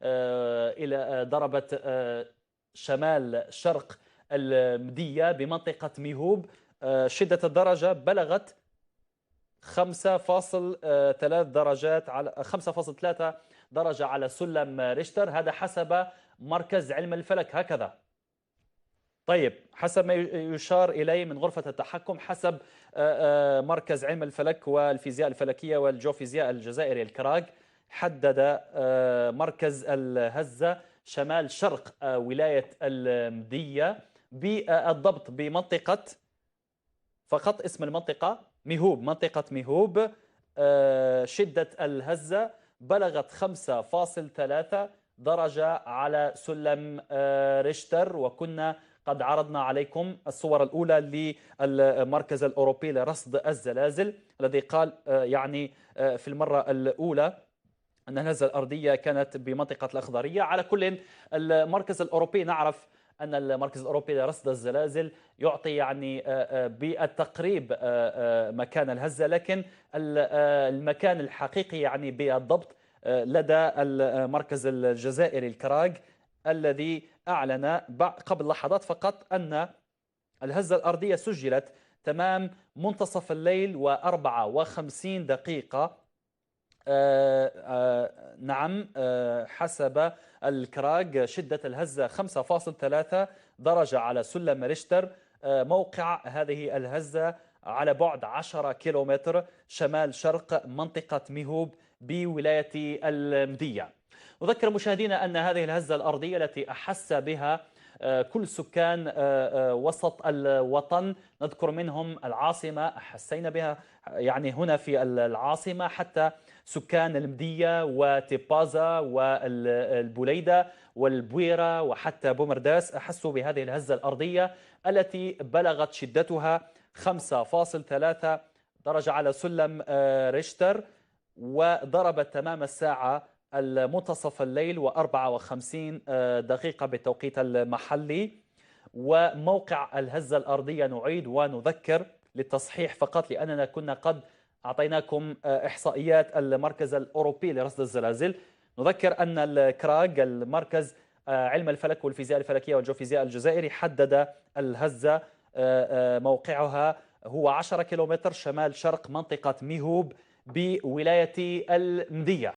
إلى ضربت شمال شرق المدية بمنطقة ميهوب. شدة الدرجة بلغت 5.3 درجات على 5.3 درجة على سلم ريشتر، هذا حسب مركز علم الفلك هكذا. طيب، حسب ما يشار إليه من غرفة التحكم، حسب مركز علم الفلك والفيزياء الفلكية والجيوفيزياء الجزائري الكراغ، حدد مركز الهزة شمال شرق ولاية المدية بالضبط بمنطقة، فقط اسم المنطقة ميهوب، منطقة ميهوب. شدة الهزة بلغت 5.3 درجة على سلم ريشتر، وكنا قد عرضنا عليكم الصور الأولى للمركز الأوروبي لرصد الزلازل، الذي قال يعني في المرة الأولى أن الهزة الأرضية كانت بمنطقة الأخضرية. على كل، المركز الأوروبي نعرف أن المركز الأوروبي لرصد الزلازل يعطي يعني بالتقريب مكان الهزة، لكن المكان الحقيقي يعني بالضبط لدى المركز الجزائري الكراغ، الذي أعلن قبل لحظات فقط أن الهزة الأرضية سجلت تمام منتصف الليل و54 دقيقة. نعم، حسب الكراغ شدة الهزة 5.3 درجة على سلم ريشتر. موقع هذه الهزة على بعد 10 كيلومتر شمال شرق منطقة ميهوب بولاية المدية. أذكر مشاهدينا أن هذه الهزة الأرضية التي أحس بها كل سكان وسط الوطن، نذكر منهم العاصمة، أحسينا بها يعني هنا في العاصمة، حتى سكان المدية وتيبازا والبوليدة والبويرة وحتى بومرداس أحسوا بهذه الهزة الأرضية التي بلغت شدتها 5.3 درجة على سلم ريشتر، وضربت تمام الساعة منتصف الليل و54 دقيقة بالتوقيت المحلي. وموقع الهزة الأرضية نعيد ونذكر للتصحيح فقط، لأننا كنا قد أعطيناكم إحصائيات المركز الأوروبي لرصد الزلازل. نذكر أن الكراغ، المركز علم الفلك والفيزياء الفلكية والجيوفيزياء الجزائري، حدد الهزة موقعها هو 10 كيلومتر شمال شرق منطقة ميهوب بولاية المدية.